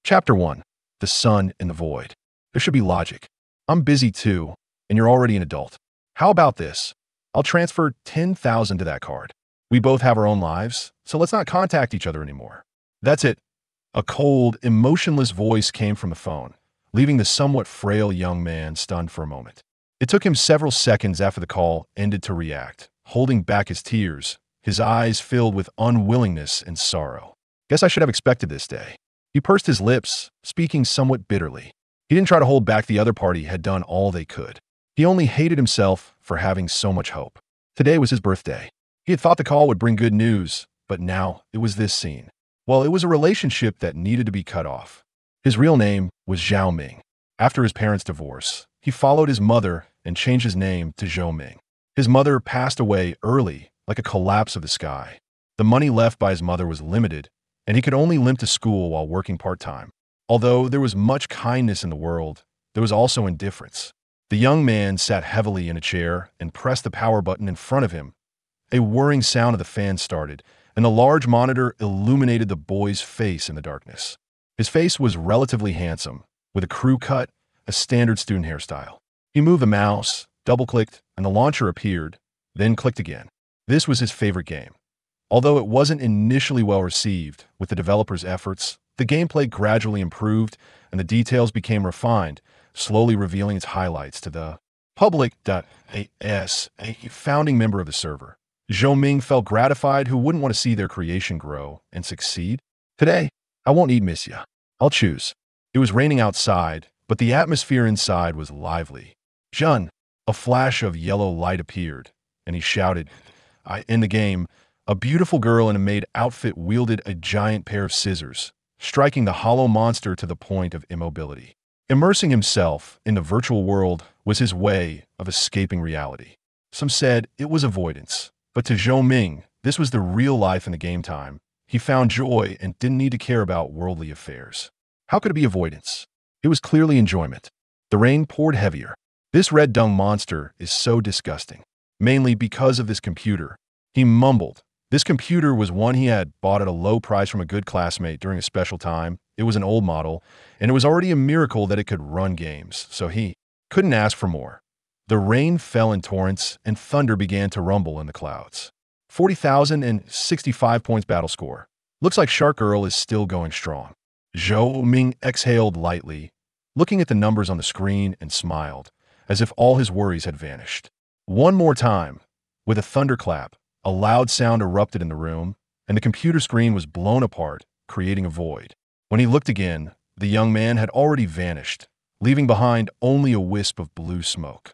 Chapter 1. The Sun in the Void. There should be logic. I'm busy too, and you're already an adult. How about this? I'll transfer 10,000 to that card. We both have our own lives, so let's not contact each other anymore. That's it. A cold, emotionless voice came from the phone, leaving the somewhat frail young man stunned for a moment. It took him several seconds after the call ended to react, holding back his tears, his eyes filled with unwillingness and sorrow. Guess I should have expected this day. He pursed his lips, speaking somewhat bitterly. He didn't try to hold back. The other party had done all they could. He only hated himself for having so much hope. Today was his birthday. He had thought the call would bring good news, but now it was this scene. Well, it was a relationship that needed to be cut off. His real name was Zhou Ming. After his parents' divorce, he followed his mother and changed his name to Zhou Ming. His mother passed away early, like a collapse of the sky. The money left by his mother was limited, and he could only limp to school while working part-time. Although there was much kindness in the world, there was also indifference. The young man sat heavily in a chair and pressed the power button in front of him. A whirring sound of the fan started, and a large monitor illuminated the boy's face in the darkness. His face was relatively handsome, with a crew cut, a standard student hairstyle. He moved the mouse, double-clicked, and the launcher appeared, then clicked again. This was his favorite game. Although it wasn't initially well received, with the developers' efforts, the gameplay gradually improved and the details became refined, slowly revealing its highlights to the public. As a founding member of the server, Zhou Ming felt gratified. Who wouldn't want to see their creation grow and succeed? Today, I won't eat misya. I'll choose. It was raining outside, but the atmosphere inside was lively. Jun, a flash of yellow light appeared, and he shouted, in the game, a beautiful girl in a maid outfit wielded a giant pair of scissors, striking the hollow monster to the point of immobility. Immersing himself in the virtual world was his way of escaping reality. Some said it was avoidance, but to Zhou Ming, this was the real life in the game time. He found joy and didn't need to care about worldly affairs. How could it be avoidance? It was clearly enjoyment. The rain poured heavier. This red dung monster is so disgusting, mainly because of this computer. He mumbled. This computer was one he had bought at a low price from a good classmate during a special time. It was an old model, and it was already a miracle that it could run games, so he couldn't ask for more. The rain fell in torrents, and thunder began to rumble in the clouds. 40,065 points battle score. Looks like Shark Girl is still going strong. Zhou Ming exhaled lightly, looking at the numbers on the screen, and smiled, as if all his worries had vanished. One more time, with a thunderclap, a loud sound erupted in the room, and the computer screen was blown apart, creating a void. When he looked again, the young man had already vanished, leaving behind only a wisp of blue smoke.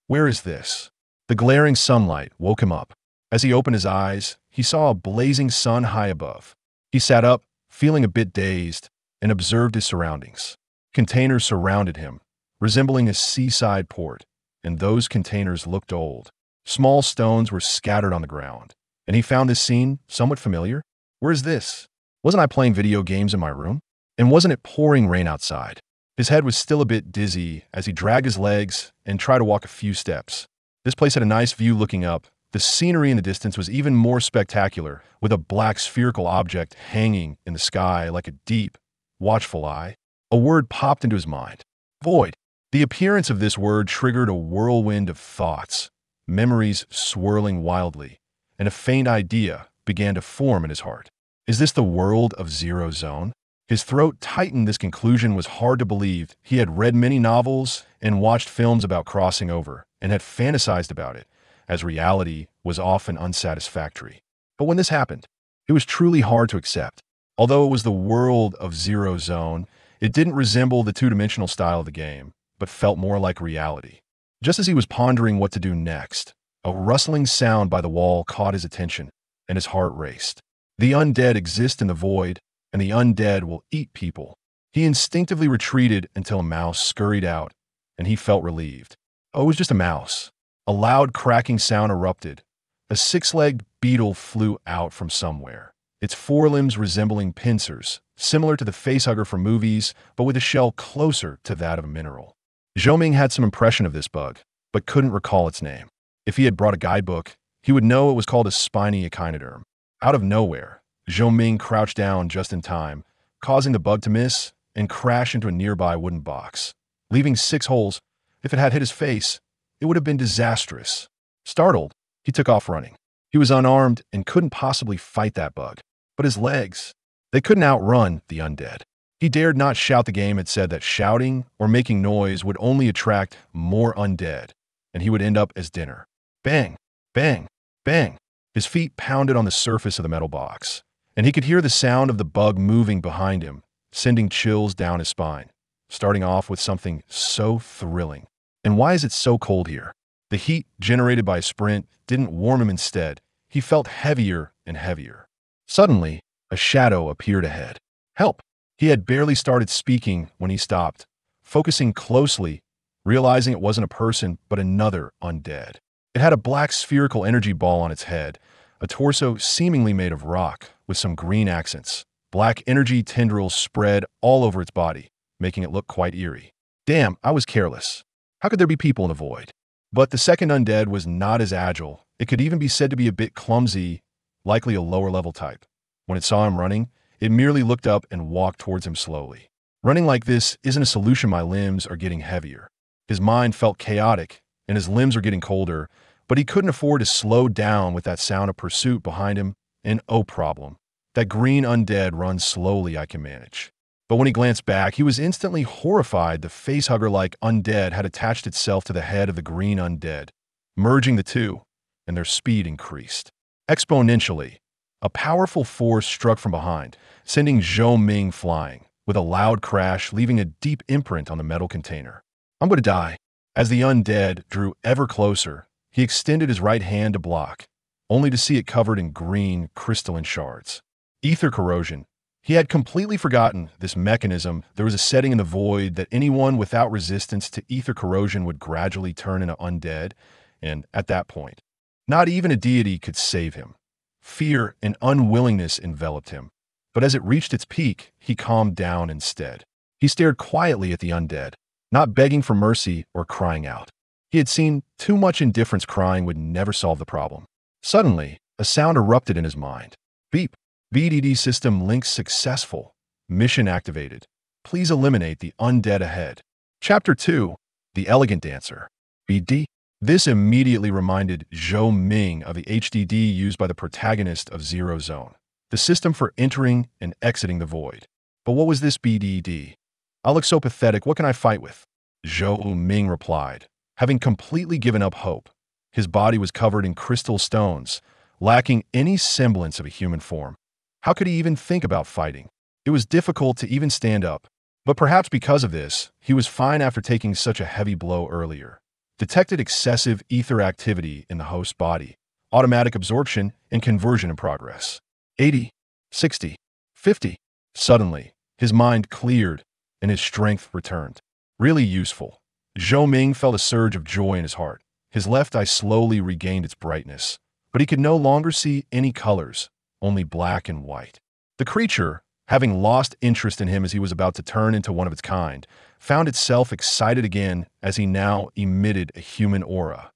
Where is this? The glaring sunlight woke him up. As he opened his eyes, he saw a blazing sun high above. He sat up, feeling a bit dazed, and observed his surroundings. Containers surrounded him, resembling a seaside port, and those containers looked old. Small stones were scattered on the ground, and he found this scene somewhat familiar. Where is this? Wasn't I playing video games in my room? And wasn't it pouring rain outside? His head was still a bit dizzy as he dragged his legs and tried to walk a few steps. This place had a nice view looking up. The scenery in the distance was even more spectacular, with a black spherical object hanging in the sky like a deep, watchful eye. A word popped into his mind. Void. The appearance of this word triggered a whirlwind of thoughts, memories swirling wildly, and a faint idea began to form in his heart. Is this the world of Zero Zone? His throat tightened. This conclusion was hard to believe. He had read many novels and watched films about crossing over, and had fantasized about it, as reality was often unsatisfactory. But when this happened, it was truly hard to accept. Although it was the world of Zero Zone, it didn't resemble the two-dimensional style of the game, but felt more like reality. Just as he was pondering what to do next, a rustling sound by the wall caught his attention, and his heart raced. The undead exist in the void, and the undead will eat people. He instinctively retreated until a mouse scurried out, and he felt relieved. Oh, it was just a mouse. A loud cracking sound erupted. A six-legged beetle flew out from somewhere, its forelimbs resembling pincers, similar to the facehugger from movies, but with a shell closer to that of a mineral. Zhou Ming had some impression of this bug, but couldn't recall its name. If he had brought a guidebook, he would know it was called a spiny echinoderm. Out of nowhere, Zhou Ming crouched down just in time, causing the bug to miss and crash into a nearby wooden box, leaving 6 holes. If it had hit his face, it would have been disastrous. Startled, he took off running. He was unarmed and couldn't possibly fight that bug. But his legs, they couldn't outrun the undead. He dared not shout. The game had said that shouting or making noise would only attract more undead, and he would end up as dinner. Bang, bang, bang. His feet pounded on the surface of the metal box, and he could hear the sound of the bug moving behind him, sending chills down his spine, starting off with something so thrilling. And why is it so cold here? The heat generated by a sprint didn't warm him. Instead, he felt heavier and heavier. Suddenly, a shadow appeared ahead. Help! He had barely started speaking when he stopped, focusing closely, realizing it wasn't a person but another undead. It had a black spherical energy ball on its head, a torso seemingly made of rock with some green accents. Black energy tendrils spread all over its body, making it look quite eerie. Damn, I was careless. How could there be people in the void? But the second undead was not as agile. It could even be said to be a bit clumsy, likely a lower-level type. When it saw him running, it merely looked up and walked towards him slowly. Running like this isn't a solution. My limbs are getting heavier. His mind felt chaotic, and his limbs are getting colder, but he couldn't afford to slow down with that sound of pursuit behind him. And oh problem. That green undead runs slowly. I can manage. But when he glanced back, he was instantly horrified. The facehugger-like undead had attached itself to the head of the green undead, merging the two, and their speed increased exponentially. A powerful force struck from behind, sending Zhou Ming flying, with a loud crash, leaving a deep imprint on the metal container. I'm going to die. As the undead drew ever closer, he extended his right hand to block, only to see it covered in green, crystalline shards. Ether corrosion. He had completely forgotten this mechanism. There was a setting in the void that anyone without resistance to ether corrosion would gradually turn into undead, and at that point, not even a deity could save him. Fear and unwillingness enveloped him, but as it reached its peak, he calmed down instead. He stared quietly at the undead, not begging for mercy or crying out. He had seen too much indifference. Crying would never solve the problem. Suddenly, a sound erupted in his mind. Beep. BDD system link successful. Mission activated. Please eliminate the undead ahead. Chapter 2. The Elegant Dancer. BD. This immediately reminded Zhou Ming of the HDD used by the protagonist of Zero Zone, the system for entering and exiting the void. But what was this BDD? I look so pathetic. What can I fight with? Zhou Ming replied, having completely given up hope. His body was covered in crystal stones, lacking any semblance of a human form. How could he even think about fighting? It was difficult to even stand up. But perhaps because of this, he was fine after taking such a heavy blow earlier. Detected excessive ether activity in the host's body. Automatic absorption and conversion in progress. 80, 60, 50. Suddenly, his mind cleared and his strength returned. Really useful. Zhou Ming felt a surge of joy in his heart. His left eye slowly regained its brightness, but he could no longer see any colors, only black and white. The creature, having lost interest in him as he was about to turn into one of its kind, found itself excited again as he now emitted a human aura.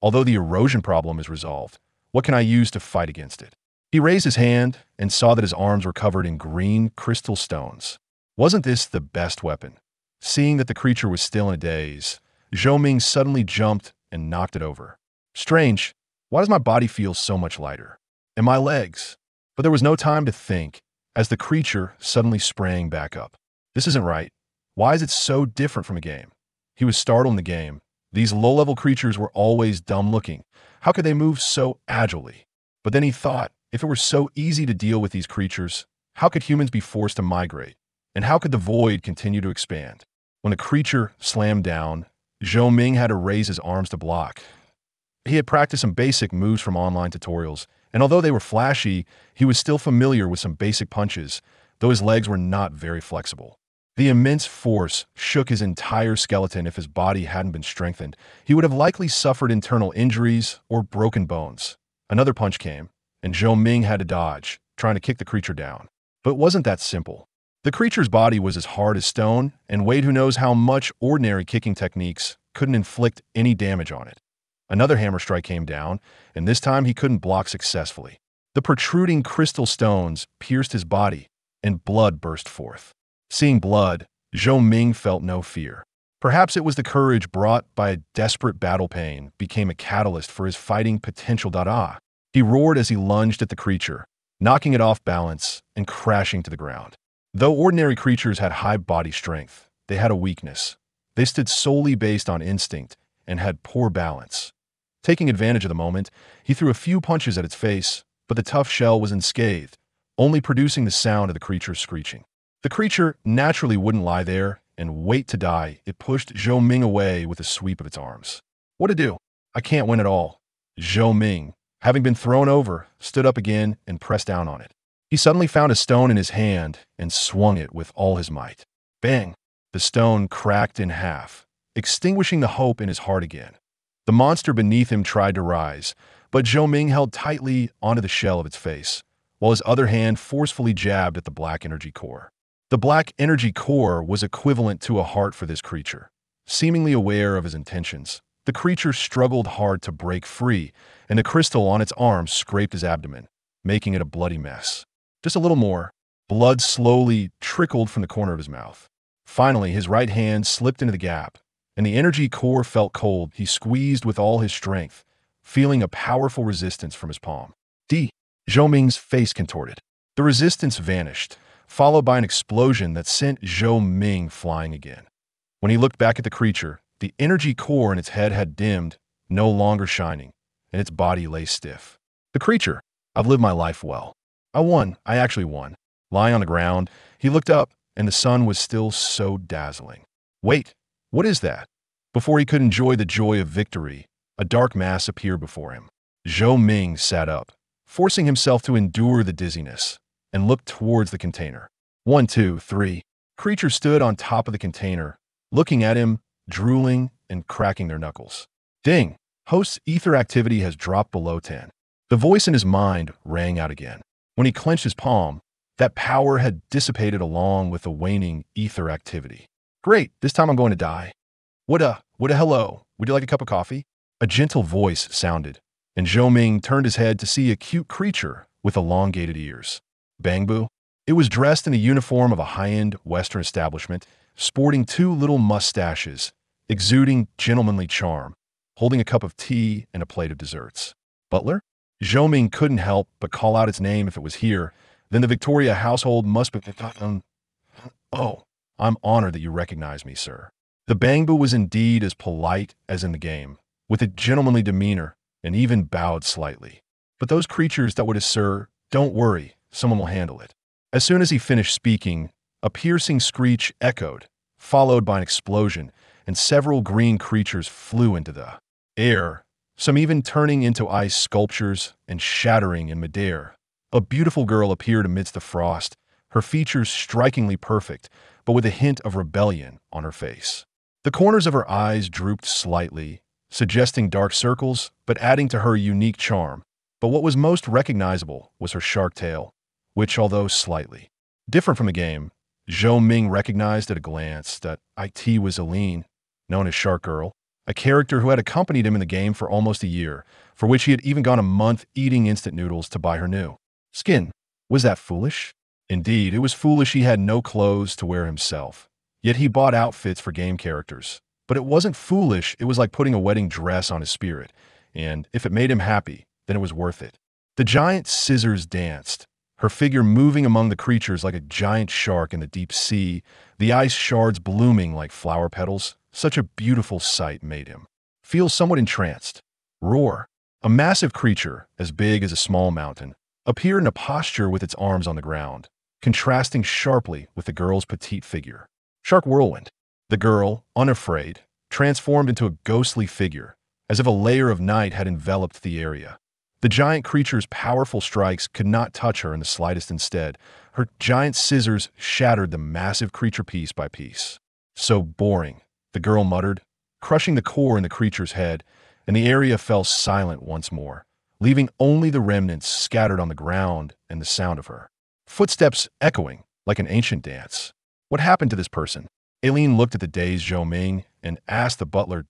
Although the erosion problem is resolved, what can I use to fight against it? He raised his hand and saw that his arms were covered in green crystal stones. Wasn't this the best weapon? Seeing that the creature was still in a daze, Zhou Ming suddenly jumped and knocked it over. Strange, why does my body feel so much lighter? And my legs? But there was no time to think, as the creature suddenly sprang back up. This isn't right. Why is it so different from a game? He was startled in the game. These low-level creatures were always dumb-looking. How could they move so agilely? But then he thought, if it were so easy to deal with these creatures, how could humans be forced to migrate? And how could the void continue to expand? When the creature slammed down, Zhou Ming had to raise his arms to block. He had practiced some basic moves from online tutorials, and although they were flashy, he was still familiar with some basic punches, though his legs were not very flexible. The immense force shook his entire skeleton. If his body hadn't been strengthened, he would have likely suffered internal injuries or broken bones. Another punch came, and Zhou Ming had to dodge, trying to kick the creature down. But it wasn't that simple. The creature's body was as hard as stone and weighed who knows how much. Ordinary kicking techniques couldn't inflict any damage on it. Another hammer strike came down, and this time he couldn't block successfully. The protruding crystal stones pierced his body, and blood burst forth. Seeing blood, Zhou Ming felt no fear. Perhaps it was the courage brought by a desperate battle pain became a catalyst for his fighting potential. He roared as he lunged at the creature, knocking it off balance and crashing to the ground. Though ordinary creatures had high body strength, they had a weakness. They stood solely based on instinct and had poor balance. Taking advantage of the moment, he threw a few punches at its face, but the tough shell was unscathed, only producing the sound of the creature's screeching. The creature naturally wouldn't lie there and wait to die. It pushed Zhou Ming away with a sweep of its arms. What to do? I can't win at all. Zhou Ming, having been thrown over, stood up again and pressed down on it. He suddenly found a stone in his hand and swung it with all his might. Bang! The stone cracked in half, extinguishing the hope in his heart again. The monster beneath him tried to rise, but Zhou Ming held tightly onto the shell of its face, while his other hand forcefully jabbed at the black energy core. The black energy core was equivalent to a heart for this creature. Seemingly aware of his intentions, the creature struggled hard to break free, and the crystal on its arm scraped his abdomen, making it a bloody mess. Just a little more. Blood slowly trickled from the corner of his mouth. Finally, his right hand slipped into the gap, and the energy core felt cold. He squeezed with all his strength, feeling a powerful resistance from his palm. Zhou Ming's face contorted. The resistance vanished, followed by an explosion that sent Zhou Ming flying again. When he looked back at the creature, the energy core in its head had dimmed, no longer shining, and its body lay stiff. The creature, I've lived my life well. I won. I actually won. Lying on the ground, he looked up, and the sun was still so dazzling. Wait, what is that? Before he could enjoy the joy of victory, a dark mass appeared before him. Zhou Ming sat up, forcing himself to endure the dizziness, and looked towards the container. 1, 2, 3. Creature stood on top of the container, looking at him, drooling and cracking their knuckles. Ding! Host's ether activity has dropped below 10. The voice in his mind rang out again. When he clenched his palm, that power had dissipated along with the waning ether activity. Great, this time I'm going to die. What a hello. Would you like a cup of coffee? A gentle voice sounded, and Zhou Ming turned his head to see a cute creature with elongated ears. Bangbu. It was dressed in the uniform of a high-end Western establishment, sporting 2 little mustaches, exuding gentlemanly charm, holding a cup of tea and a plate of desserts. Butler? Zhou Ming couldn't help but call out its name if it was here. Then the Victorian Household must be... Oh, I'm honored that you recognize me, sir. The Bangbu was indeed as polite as in the game, with a gentlemanly demeanor, and even bowed slightly. But those creatures that would have, sir, don't worry, someone will handle it. As soon as he finished speaking, a piercing screech echoed, followed by an explosion, and several green creatures flew into the air, some even turning into ice sculptures and shattering in midair. A beautiful girl appeared amidst the frost, her features strikingly perfect, but with a hint of rebellion on her face. The corners of her eyes drooped slightly, suggesting dark circles, but adding to her unique charm. But what was most recognizable was her shark tail, which, although slightly different from the game, Zhou Ming recognized at a glance that it was Akin, known as Shark Girl, a character who had accompanied him in the game for almost a year, for which he had even gone a month eating instant noodles to buy her new skin. Was that foolish? Indeed, it was foolish. He had no clothes to wear himself, yet he bought outfits for game characters. But it wasn't foolish, it was like putting a wedding dress on his spirit, and if it made him happy, then it was worth it. The giant scissors danced, her figure moving among the creatures like a giant shark in the deep sea, the ice shards blooming like flower petals. Such a beautiful sight made him feel somewhat entranced. Roar! A massive creature, as big as a small mountain, appeared in a posture with its arms on the ground, contrasting sharply with the girl's petite figure. Shark Whirlwind. The girl, unafraid, transformed into a ghostly figure, as if a layer of night had enveloped the area. The giant creature's powerful strikes could not touch her in the slightest. Instead, her giant scissors shattered the massive creature piece by piece. So boring, the girl muttered, crushing the core in the creature's head, and the area fell silent once more, leaving only the remnants scattered on the ground and the sound of her footsteps echoing like an ancient dance. What happened to this person? Aileen looked at the dazed Zhou Ming and asked the butler,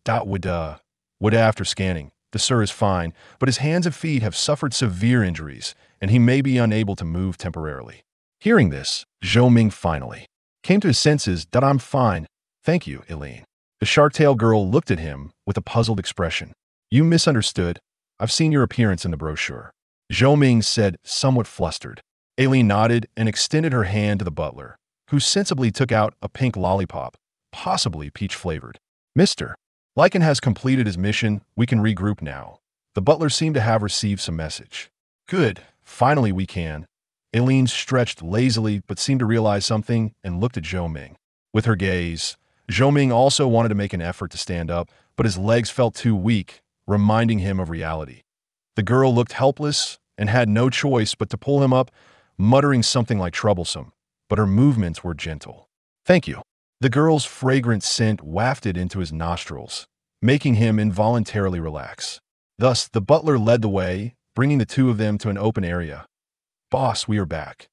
Would after scanning, the sir is fine, but his hands and feet have suffered severe injuries, and he may be unable to move temporarily. Hearing this, Zhou Ming finally came to his senses that I'm fine. Thank you, Eileen. The shark-tail girl looked at him with a puzzled expression. You misunderstood. I've seen your appearance in the brochure. Zhou Ming said, somewhat flustered. Eileen nodded and extended her hand to the butler, who sensibly took out a pink lollipop, possibly peach-flavored. Mr. Lycan has completed his mission. We can regroup now. The butler seemed to have received some message. Good. Finally we can. Eileen stretched lazily but seemed to realize something and looked at Zhou Ming. With her gaze, Zhou Ming also wanted to make an effort to stand up, but his legs felt too weak, reminding him of reality. The girl looked helpless and had no choice but to pull him up, muttering something like troublesome, but her movements were gentle. Thank you. The girl's fragrant scent wafted into his nostrils, making him involuntarily relax. Thus, the butler led the way, bringing the two of them to an open area. Boss, we are back.